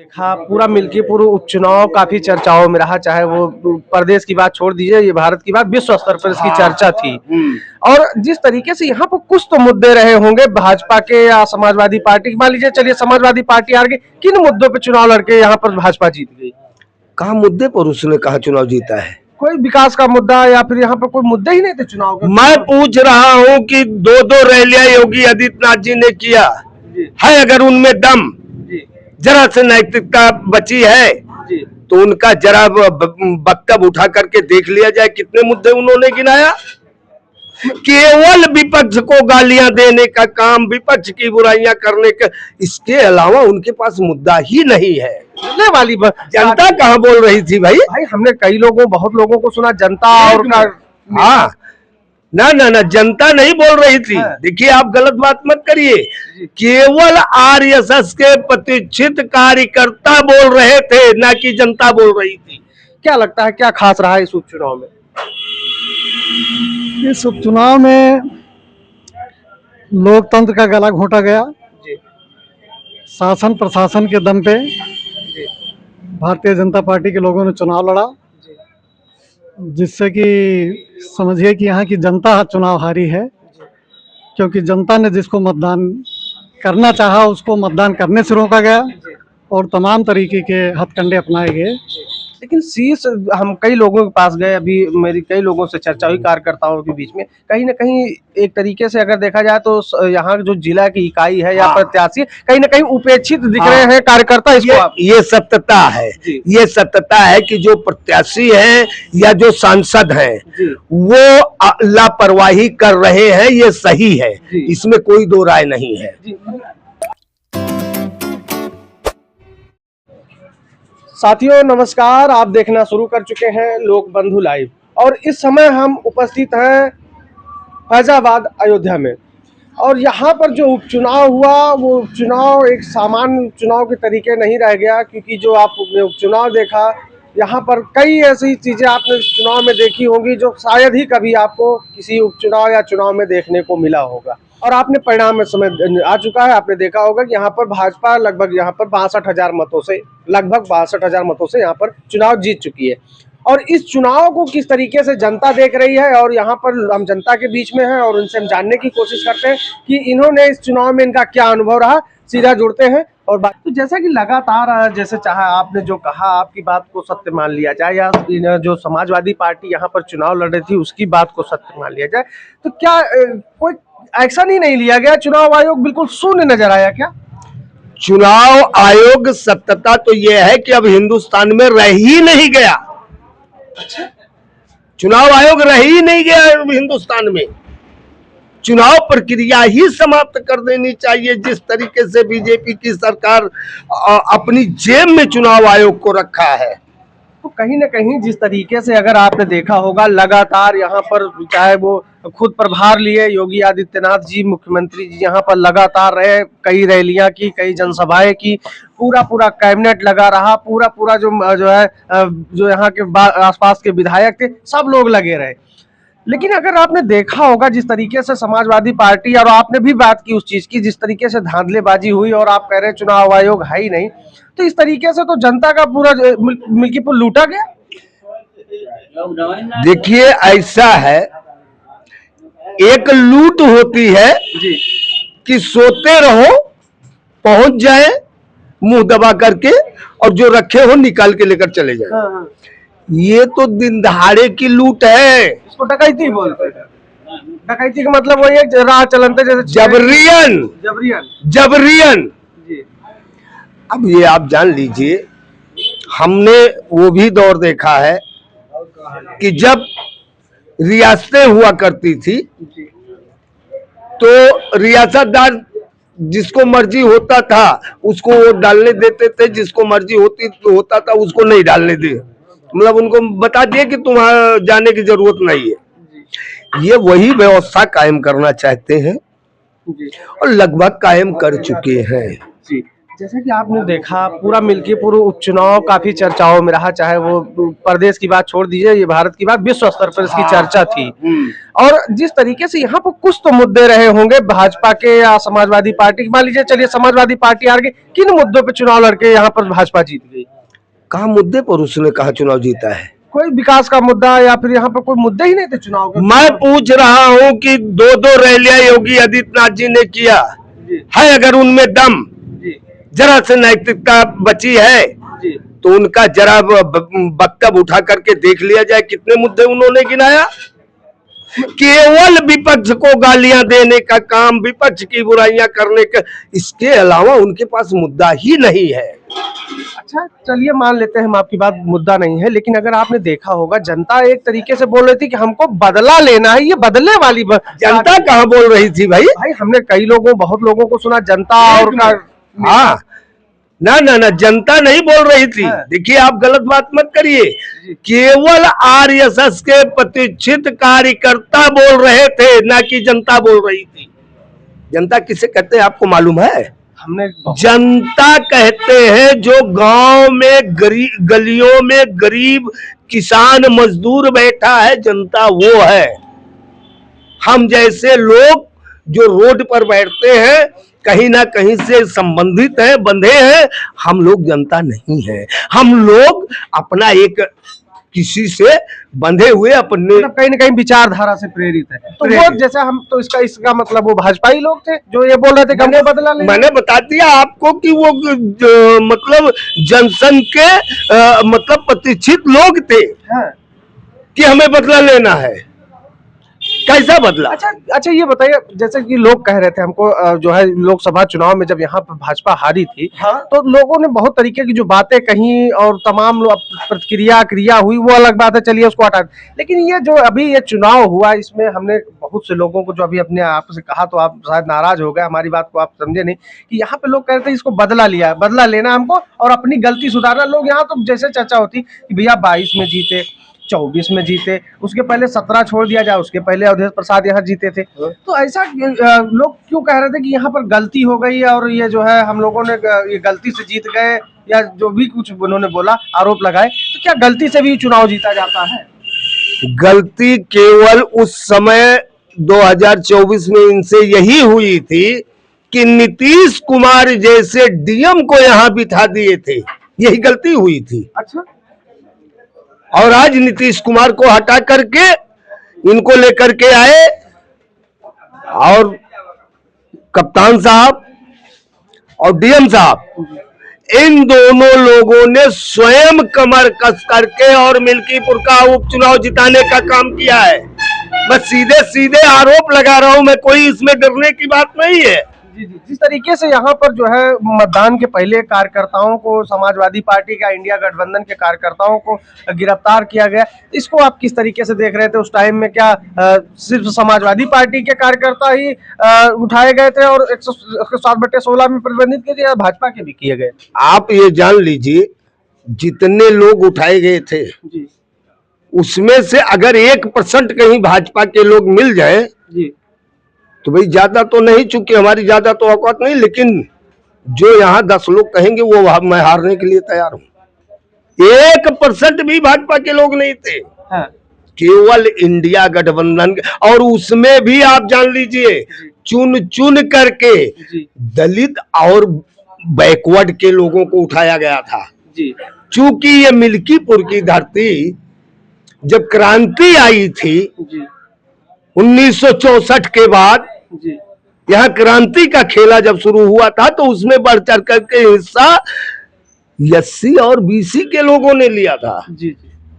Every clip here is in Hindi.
देखा पूरा मिल्कीपुर उपचुनाव काफी चर्चाओं में रहा, चाहे वो प्रदेश की बात छोड़ दीजिए, ये भारत की बात, विश्व स्तर पर इसकी चर्चा थी। और जिस तरीके से यहाँ पर कुछ तो मुद्दे रहे होंगे भाजपा के या समाजवादी पार्टी, मान लीजिए चलिए समाजवादी पार्टी हार गई, किन मुद्दों पे चुनाव लड़के यहाँ पर भाजपा जीत गई? कहा मुद्दे पर उसने कहा चुनाव जीता है? कोई विकास का मुद्दा या फिर यहाँ पर कोई मुद्दे ही नहीं थे चुनाव के? मैं पूछ रहा हूँ कि दो रैलियां योगी आदित्यनाथ जी ने किया है, अगर उनमें दम जरा से नैतिकता बची है तो उनका जरा वक्तव्य उठा करके देख लिया जाए, कितने मुद्दे उन्होंने गिनाया। केवल विपक्ष को गालियां देने का काम, विपक्ष की बुराइयां करने का, इसके अलावा उनके पास मुद्दा ही नहीं है। वाली जनता कहाँ बोल रही थी भाई? हमने बहुत लोगों को सुना, जनता और हाँ ना जनता नहीं बोल रही थी। देखिए आप गलत बात मत करिए, केवल आरएसएस के प्रतिष्ठित कार्यकर्ता बोल रहे थे, ना कि जनता बोल रही थी। क्या लगता है क्या खास रहा इस उपचुनाव में? इस उपचुनाव में लोकतंत्र का गला घोंटा गया। शासन प्रशासन के दम पे भारतीय जनता पार्टी के लोगों ने चुनाव लड़ा, जिससे कि समझिए कि यहाँ की जनता चुनाव हारी है, क्योंकि जनता ने जिसको मतदान करना चाहा उसको मतदान करने से रोका गया और तमाम तरीके के हथकंडे अपनाए गए। लेकिन शीर्ष हम कई लोगों के पास गए, अभी मेरी कई लोगों से चर्चा हुई कार्यकर्ताओं के बीच में, कहीं ना कहीं एक तरीके से अगर देखा जाए तो यहाँ जो जिला की इकाई है या प्रत्याशी कहीं ना कहीं उपेक्षित दिख रहे हैं कार्यकर्ता। ये सत्यता है, ये सत्यता है कि जो प्रत्याशी हैं या जो सांसद हैं वो लापरवाही कर रहे हैं, ये सही है, इसमें कोई दो राय नहीं है। साथियों नमस्कार, आप देखना शुरू कर चुके हैं लोक बंधु लाइव और इस समय हम उपस्थित हैं फैजाबाद अयोध्या में। और यहाँ पर जो उपचुनाव हुआ वो उपचुनाव एक सामान्य चुनाव के तरीके नहीं रह गया, क्योंकि जो आपने उपचुनाव देखा यहाँ पर कई ऐसी चीज़ें आपने चुनाव में देखी होंगी जो शायद ही कभी आपको किसी उपचुनाव या चुनाव में देखने को मिला होगा। और आपने परिणाम में समय आ चुका है, आपने देखा होगा कि यहाँ पर भाजपा लगभग यहाँ पर 62,000 मतों से यहाँ पर चुनाव जीत चुकी है। और इस चुनाव को किस तरीके से जनता देख रही है, और यहाँ पर हम जनता के बीच में हैं और उनसे हम जानने की कोशिश करते हैं कि इन्होंने इस चुनाव में इनका क्या अनुभव रहा। सीधा जुड़ते हैं और बात, तो जैसा कि लगातार जैसे चाहे आपने जो कहा आपकी बात को सत्य मान लिया जाए, या जो समाजवादी पार्टी यहाँ पर चुनाव लड़ रही थी उसकी बात को सत्य मान लिया जाए, तो क्या कोई एक्शन ही नहीं लिया गया? चुनाव आयोग बिल्कुल शून्य नजर आया क्या? चुनाव आयोग सत्यता तो यह है कि अब हिंदुस्तान में रह ही नहीं गया। अच्छा? चुनाव आयोग रह ही नहीं गया हिंदुस्तान में। चुनाव प्रक्रिया ही समाप्त कर देनी चाहिए। जिस तरीके से बीजेपी की सरकार अपनी जेब में चुनाव आयोग को रखा है, तो कहीं ना कहीं जिस तरीके से अगर आपने देखा होगा लगातार यहाँ पर, चाहे वो खुद प्रभार लिए योगी आदित्यनाथ जी मुख्यमंत्री जी यहाँ पर लगातार रहे, कई रैलियां की, कई जनसभाएं की, पूरा कैबिनेट लगा रहा, पूरा जो यहाँ के आसपास के विधायक थे सब लोग लगे रहे। लेकिन अगर आपने देखा होगा जिस तरीके से समाजवादी पार्टी, और आपने भी बात की उस चीज की, जिस तरीके से धांधलेबाजी हुई और आप कह रहे हैं चुनाव आयोग है ही नहीं, तो इस तरीके से तो जनता का पूरा मिल्कीपुर लूटा गया। देखिए ऐसा है, एक लूट होती है जी कि सोते रहो, पहुंच जाए मुंह दबा करके, और जो रखे हो निकाल के लेकर चले जाए। हाँ। ये तो दिन दहाड़े की लूट है, इसको डकैती बोलते हैं। डकैती का मतलब वही है राह चलते जैसे जबरियन। जी। अब ये आप जान लीजिए, हमने वो भी दौर देखा है कि जब रियासतें हुआ करती थी तो रियासतदार जिसको मर्जी होता था उसको वोट डालने देते थे, जिसको मर्जी होता था उसको नहीं डालने दे, मतलब उनको बता दिए कि तुम्हारा जाने की जरूरत नहीं है। ये वही व्यवस्था कायम करना चाहते हैं और लगभग कायम कर चुके हैं। जी, जैसा कि आपने देखा पूरा मिल्कीपुर उपचुनाव काफी चर्चाओं में रहा, चाहे वो प्रदेश की बात छोड़ दीजिए, ये भारत की बात, विश्व स्तर पर इसकी चर्चा थी। और जिस तरीके से यहाँ पर कुछ तो मुद्दे रहे होंगे भाजपा के या समाजवादी पार्टी, मान लीजिए चलिए समाजवादी पार्टी हार गई, किन मुद्दों पे चुनाव लड़के यहाँ पर भाजपा जीत गई? कहा मुद्दे पर उसने कहा चुनाव जीता है? कोई विकास का मुद्दा या फिर यहाँ पर कोई मुद्दे ही नहीं थे चुनाव के? मैं पूछ रहा हूँ कि दो रैलियां योगी आदित्यनाथ जी ने किया है, अगर उनमें दम जरा से नैतिकता बची है तो उनका जरा वक्तव्य उठा करके देख लिया जाए, कितने मुद्दे उन्होंने गिनाया। केवल विपक्ष को गालियां देने का काम, विपक्ष की बुराइयां करने का, इसके अलावा उनके पास मुद्दा ही नहीं है। अच्छा चलिए मान लेते हैं हम आपकी बात, मुद्दा नहीं है, लेकिन अगर आपने देखा होगा जनता एक तरीके से बोल रही थी कि हमको बदला लेना है, ये बदले वाली जनता कहाँ बोल रही थी भाई? हमने कई लोगों, बहुत लोगों को सुना जनता और हाँ ना ना ना, जनता नहीं बोल रही थी। देखिए आप गलत बात मत करिए, केवल आरएसएस के प्रतिष्ठित कार्यकर्ता बोल रहे थे, ना कि जनता बोल रही थी। जनता किसे कहते हैं आपको मालूम है? हमने जनता कहते हैं जो गांव में गलियों में गरीब किसान मजदूर बैठा है, जनता वो है। हम जैसे लोग जो रोड पर बैठते हैं, कहीं ना कहीं से संबंधित हैं, बंधे हैं, हम लोग जनता नहीं है। हम लोग अपना एक किसी से बंधे हुए अपने कहीं ना कहीं विचारधारा से प्रेरित है। तो वो जैसा हम तो इसका मतलब वो भाजपाई लोग थे जो ये बोल रहे थे कि हमने बदला लेना। मैंने बता दिया आपको कि वो मतलब जनसंघ के मतलब प्रतिष्ठित लोग थे। हाँ। कि हमें बदला लेना है। कैसा बदला? अच्छा ये बताइए, जैसे कि लोग कह रहे थे हमको जो है लोकसभा चुनाव में जब यहाँ पर भाजपा हारी थी, हाँ? तो लोगों ने बहुत तरीके की जो बातें कही और तमाम प्रतिक्रिया क्रिया हुई, वो अलग बात है, चलिए उसको हटा। लेकिन ये जो अभी ये चुनाव हुआ, इसमें हमने बहुत से लोगों को जो अभी अपने आप से कहा, तो आप शायद नाराज हो गए, हमारी बात को आप समझे नहीं, कि यहाँ पे लोग कह रहे थे इसको बदला लिया, बदला लेना हमको और अपनी गलती सुधारना। लोग यहाँ तो जैसे चर्चा होती कि भैया 22 में जीते, 24 में जीते, उसके पहले 17 छोड़ दिया जाए, उसके पहले अवधेश प्रसाद यहाँ जीते थे। तो ऐसा लोग क्यों कह रहे थे कि यहाँ पर गलती हो गई और ये जो है हम लोगों ने ये गलती से जीत गए, या जो भी कुछ उन्होंने बोला आरोप लगाए, तो क्या गलती से भी चुनाव जीता जाता है? गलती केवल उस समय 2024 में इनसे यही हुई थी कि नीतीश कुमार जैसे डीएम को यहाँ बिठा दिए थे, यही गलती हुई थी। अच्छा। और आज नीतीश कुमार को हटा करके इनको लेकर के आए, और कप्तान साहब और डीएम साहब, इन दोनों लोगों ने स्वयं कमर कस करके और मिल्कीपुर का उपचुनाव जिताने का काम किया है। मैं सीधे सीधे आरोप लगा रहा हूं, मैं कोई इसमें डरने की बात नहीं है। जी जी, जिस तरीके से यहाँ पर जो है मतदान के पहले कार्यकर्ताओं को, समाजवादी पार्टी का, इंडिया गठबंधन के कार्यकर्ताओं को गिरफ्तार किया गया, इसको आप किस तरीके से देख रहे थे? उस टाइम में क्या सिर्फ समाजवादी पार्टी के कार्यकर्ता ही उठाए गए थे और 107/16 में प्रतिबंधित किए थे, या भाजपा के भी किए गए? आप ये जान लीजिए, जितने लोग उठाए गए थे जी, उसमें से अगर 1% कहीं भाजपा के लोग मिल जाए जी, तो भाई ज्यादा तो नहीं, चूंकि हमारी ज्यादा तो औकात नहीं, लेकिन जो यहाँ 10 लोग कहेंगे वो मैं हारने के लिए तैयार हूँ। 1% भी भाजपा के लोग नहीं थे। हाँ। केवल इंडिया गठबंधन, और उसमें भी आप जान लीजिए चुन चुन करके दलित और बैकवर्ड के लोगों को उठाया गया था जी। चूंकि ये मिल्कीपुर की धरती जब क्रांति आई थी जी, 1964 के बाद यहाँ क्रांति का खेला जब शुरू हुआ था, तो उसमें बढ़ चढ़ करके हिस्सा एससी और बीसी के लोगों ने लिया था जी।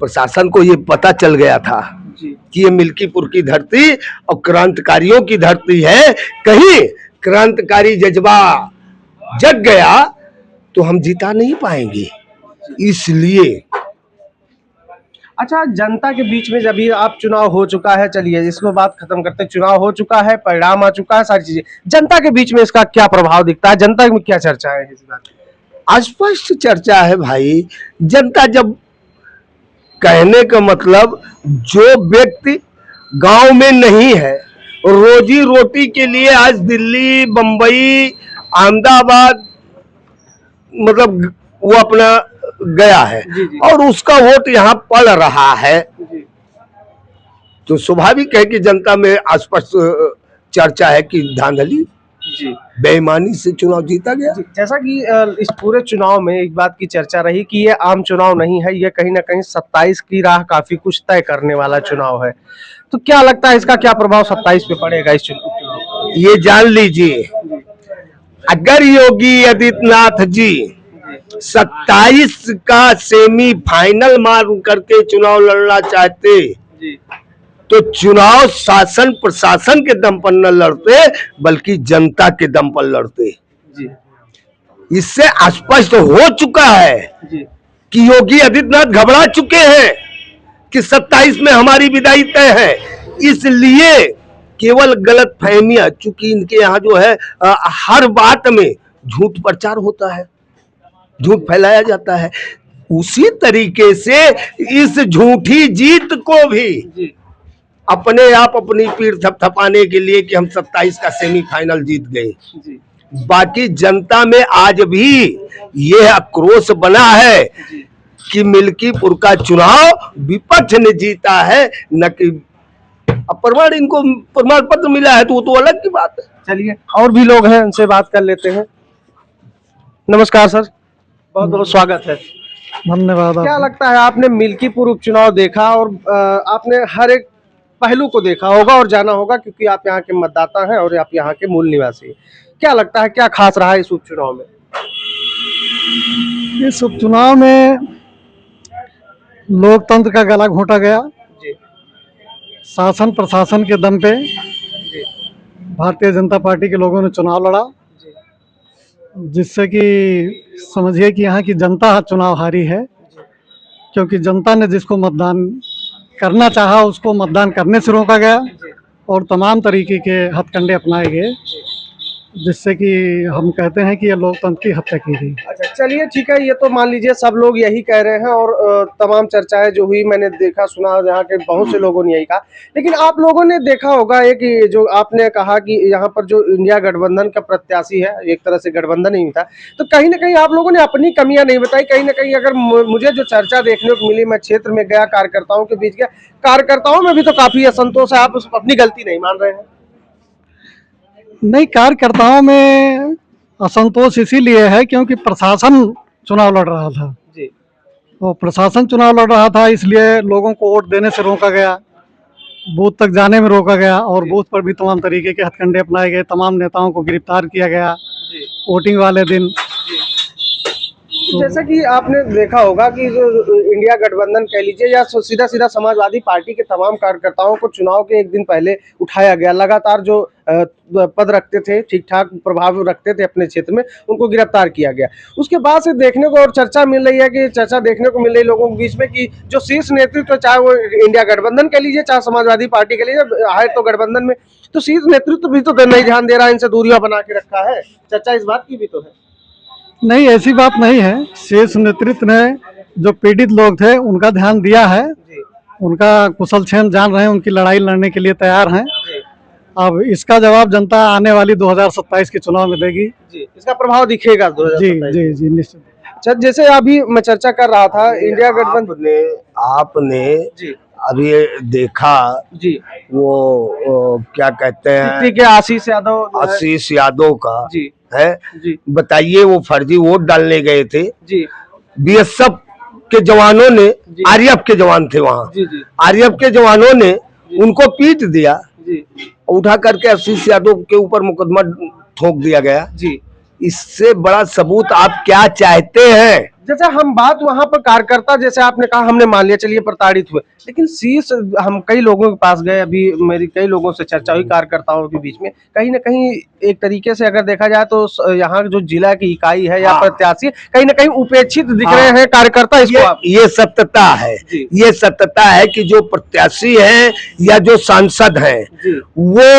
प्रशासन को ये पता चल गया था जी कि ये मिल्कीपुर की धरती और क्रांतिकारियों की धरती है, कहीं क्रांतिकारी जज्बा जग गया तो हम जिता नहीं पाएंगे। इसलिए अच्छा, जनता के बीच में जब ये आप चुनाव हो चुका है, चलिए इसको बात खत्म करते हैं, चुनाव हो चुका है, परिणाम आ चुका है, सारी चीजें, जनता के बीच में इसका क्या प्रभाव दिखता है? जनता में क्या चर्चा है इस बात? स्पष्ट चर्चा है भाई। जनता जब, कहने का मतलब, जो व्यक्ति गांव में नहीं है, रोजी रोटी के लिए आज दिल्ली, बंबई, अहमदाबाद मतलब वो अपना गया है जी, जी। और उसका वोट यहाँ पड़ रहा है, जी तो स्वाभाविक है कि जनता में स्पष्ट चर्चा है कि धांधली जी बेईमानी से चुनाव जीता गया। जी। जैसा कि इस पूरे चुनाव में एक बात की चर्चा रही कि ये आम चुनाव नहीं है, ये कहीं ना कहीं 27 की राह काफी कुछ तय करने वाला चुनाव है। तो क्या लगता है इसका क्या प्रभाव 27 पे पड़ेगा इस चुनाव? ये जान लीजिए, अगर योगी आदित्यनाथ जी 27 का सेमीफाइनल मार करके चुनाव लड़ना चाहते जी तो चुनाव शासन प्रशासन के दम पर न लड़ते बल्कि जनता के दम पर लड़ते। जी इससे स्पष्ट हो चुका है जी कि योगी आदित्यनाथ घबरा चुके हैं कि 27 में हमारी विदाई तय है। इसलिए केवल गलत फहमियां, चूंकि इनके यहाँ जो है हर बात में झूठ प्रचार होता है, झूठ फैलाया जाता है, उसी तरीके से इस झूठी जीत को भी जी अपने आप अपनी पीठ थपथपाने के लिए कि हम 27 का सेमीफाइनल जीत गए। जी बाकी जनता में आज भी यह आक्रोश बना है जी कि मिल्कीपुर का चुनाव विपक्ष ने जीता है, न कि प्रमाण, इनको प्रमाण पत्र मिला है तो वो तो अलग की बात है। चलिए और भी लोग हैं, उनसे बात कर लेते हैं। नमस्कार सर, बहुत बहुत स्वागत है। धन्यवाद। क्या आप लगता है, आपने मिल्कीपुर उपचुनाव देखा और आपने हर एक पहलू को देखा होगा और जाना होगा क्योंकि आप यहाँ के मतदाता हैं और आप यहाँ के मूल निवासी हैं। क्या लगता है क्या खास रहा है इस उपचुनाव में? इस उपचुनाव में लोकतंत्र का गला घोंटा गया। जी शासन प्रशासन के दम पे जी भारतीय जनता पार्टी के लोगों ने चुनाव लड़ा, जी जिससे कि समझिए कि यहाँ की जनता चुनाव हारी है, क्योंकि जनता ने जिसको मतदान करना चाहा उसको मतदान करने से रोका गया जी और तमाम तरीके के हथकंडे अपनाए गए, जिससे कि हम कहते हैं कि ये लोकतंत्र की हत्या की गई। अच्छा चलिए ठीक है, ये तो मान लीजिए सब लोग यही कह रहे हैं और तमाम चर्चाएं जो हुई मैंने देखा सुना, यहाँ के बहुत से लोगों ने यही कहा। लेकिन आप लोगों ने देखा होगा एक जो आपने कहा कि यहाँ पर जो इंडिया गठबंधन का प्रत्याशी है, एक तरह से गठबंधन ही था, तो कहीं ना कहीं आप लोगों ने अपनी कमियां नहीं बताई। कहीं ना कहीं अगर मुझे जो चर्चा देखने को मिली, मैं क्षेत्र में गया, कार्यकर्ताओं के बीच गया, कार्यकर्ताओं में भी तो काफी असंतोष है, आप अपनी गलती नहीं मान रहे हैं। नहीं, कार्यकर्ताओं में असंतोष इसीलिए है क्योंकि प्रशासन चुनाव लड़ रहा था। जी तो प्रशासन चुनाव लड़ रहा था, इसलिए लोगों को वोट देने से रोका गया, बूथ तक जाने में रोका गया और बूथ पर भी तमाम तरीके के हथकंडे अपनाए गए, तमाम नेताओं को गिरफ्तार किया गया जी वोटिंग वाले दिन। जैसा कि आपने देखा होगा कि जो इंडिया गठबंधन कह लीजिए या सीधा सीधा समाजवादी पार्टी के तमाम कार्यकर्ताओं को चुनाव के एक दिन पहले उठाया गया, लगातार जो पद रखते थे, ठीक ठाक प्रभाव रखते थे अपने क्षेत्र में, उनको गिरफ्तार किया गया। उसके बाद से देखने को और चर्चा मिल रही है कि चर्चा देखने को मिल रही लोगों के बीच में कि जो शीर्ष नेतृत्व, चाहे वो इंडिया गठबंधन कह लीजिए चाहे समाजवादी पार्टी कह लीजिए, है तो गठबंधन में, तो शीर्ष नेतृत्व भी तो नहीं ध्यान दे रहा, इनसे दूरियां बना के रखा है। चर्चा इस बात की भी तो है। नहीं, ऐसी बात नहीं है। शीर्ष नेतृत्व ने जो पीड़ित लोग थे उनका ध्यान दिया है, जी उनका कुशल क्षेम जान रहे हैं, उनकी लड़ाई लड़ने के लिए तैयार हैं। जी अब इसका जवाब जनता आने वाली 2027 के चुनाव में देगी। जी, इसका प्रभाव दिखेगा जी 2027। जी जी निश्चित। अच्छा, जैसे अभी मैं चर्चा कर रहा था इंडिया गठबंधन, आपने जी अभी देखा जी वो क्या कहते हैं, ठीक है, आशीष यादव जो है, आशीष यादव का जी है, जी बताइए वो फर्जी वोट डालने गए थे। जी बीएसएफ के जवानों ने, जी। आरएएफ के जवान थे वहाँ, जी जी आरएएफ के जवानों ने उनको पीट दिया, जी उठा करके आशीष यादव के ऊपर मुकदमा ठोक दिया गया। जी। इससे बड़ा सबूत आप क्या चाहते हैं? जैसे हम बात वहां पर कार्यकर्ता, जैसे आपने कहा हमने मान लिया चलिए प्रताड़ित हुए, लेकिन शीर्ष हम कई लोगों के पास गए, अभी मेरी कई लोगों से चर्चा हुई कार्यकर्ताओं के बीच में, कहीं ना कहीं एक तरीके से अगर देखा जाए तो यहाँ जो जिला की इकाई है या प्रत्याशी कहीं ना कहीं उपेक्षित दिख रहे हैं कार्यकर्ता। इसको ये सत्यता है, ये सत्यता है कि जो प्रत्याशी हैं या जो सांसद हैं वो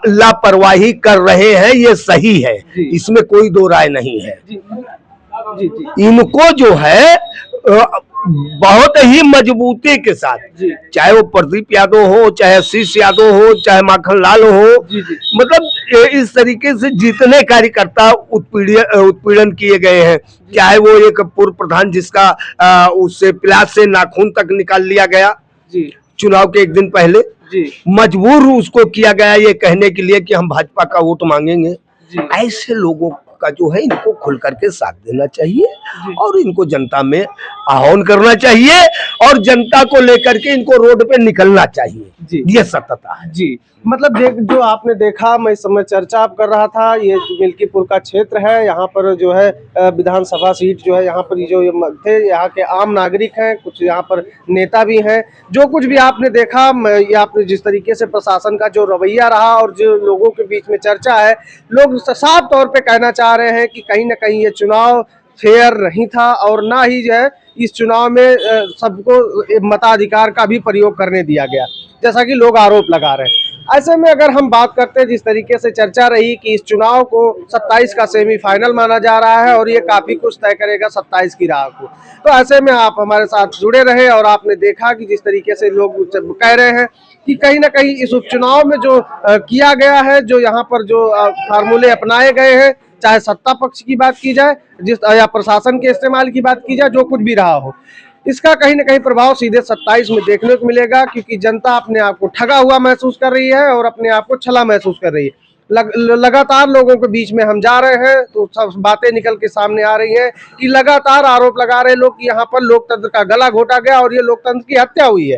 लापरवाही कर रहे हैं, ये सही है, इसमें कोई दो राय नहीं है। जी जी इनको जो है बहुत ही मजबूती के साथ, चाहे वो प्रदीप यादव हो, चाहे आशीष यादव हो, चाहे माखन लाल हो, मतलब इस तरीके से जितने कार्यकर्ता उत्पीड़न किए गए हैं, चाहे वो एक पूर्व प्रधान जिसका उससे प्लास से नाखून तक निकाल लिया गया जी चुनाव के एक दिन पहले, जी मजबूर उसको किया गया ये कहने के लिए कि हम भाजपा का वोट मांगेंगे। जी ऐसे लोगों का जो है इनको खुल करके साथ देना चाहिए और इनको जनता में आह्वान करना चाहिए और जनता को लेकर के इनको रोड पे निकलना चाहिए। जी ये सत्यता है। जी, मतलब जो आपने देखा, मैं इस समय चर्चा आप कर रहा था, ये मिल्कीपुर का क्षेत्र है। यहाँ पर जो है विधानसभा सीट जो है, यहाँ पर जो थे यहाँ के आम नागरिक हैं, कुछ यहाँ पर नेता भी हैं। जो कुछ भी आपने देखा, ये आपने जिस तरीके से प्रशासन का जो रवैया रहा और जो लोगों के बीच में चर्चा है, लोग साफ तौर पे कहना चाह रहे हैं कि कहीं ना कहीं ये चुनाव फेयर नहीं था और ना ही जो है इस चुनाव में सबको मताधिकार का भी प्रयोग करने दिया गया, जैसा कि लोग आरोप लगा रहे हैं। ऐसे में अगर हम बात करते हैं, जिस तरीके से चर्चा रही कि इस चुनाव को 27 का सेमीफाइनल माना जा रहा है और ये काफी कुछ तय करेगा 27 की राह को, तो ऐसे में आप हमारे साथ जुड़े रहे और आपने देखा कि जिस तरीके से लोग कह रहे हैं कि कहीं ना कहीं इस उपचुनाव में जो किया गया है, जो यहाँ पर जो फार्मूले अपनाए गए हैं, चाहे सत्ता पक्ष की बात की जाए या प्रशासन के इस्तेमाल की बात की जाए, जो कुछ भी रहा हो, इसका कहीं ना कहीं प्रभाव सीधे 27 में देखने को मिलेगा, क्योंकि जनता अपने आप को ठगा हुआ महसूस कर रही है और अपने आप को छला महसूस कर रही है। लगातार लोगों के बीच में हम जा रहे हैं तो सब बातें निकल के सामने आ रही हैं कि लगातार आरोप लगा रहे लोग कि यहाँ पर लोकतंत्र का गला घोटा गया और ये लोकतंत्र की हत्या हुई है।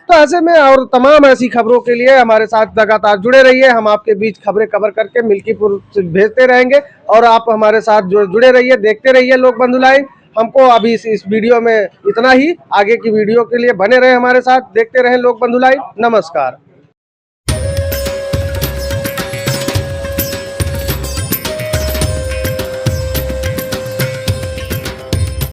तो ऐसे में और तमाम ऐसी खबरों के लिए हमारे साथ लगातार जुड़े रहिए। हम आपके बीच खबरें कवर करके मिल्कीपुर से भेजते रहेंगे और आप हमारे साथ जुड़े रहिए, देखते रहिए लोक बंधु लाइव। हमको अभी इस वीडियो में इतना ही। आगे की वीडियो के लिए बने रहे हमारे साथ, देखते रहे लोक बंधु लाइव। नमस्कार।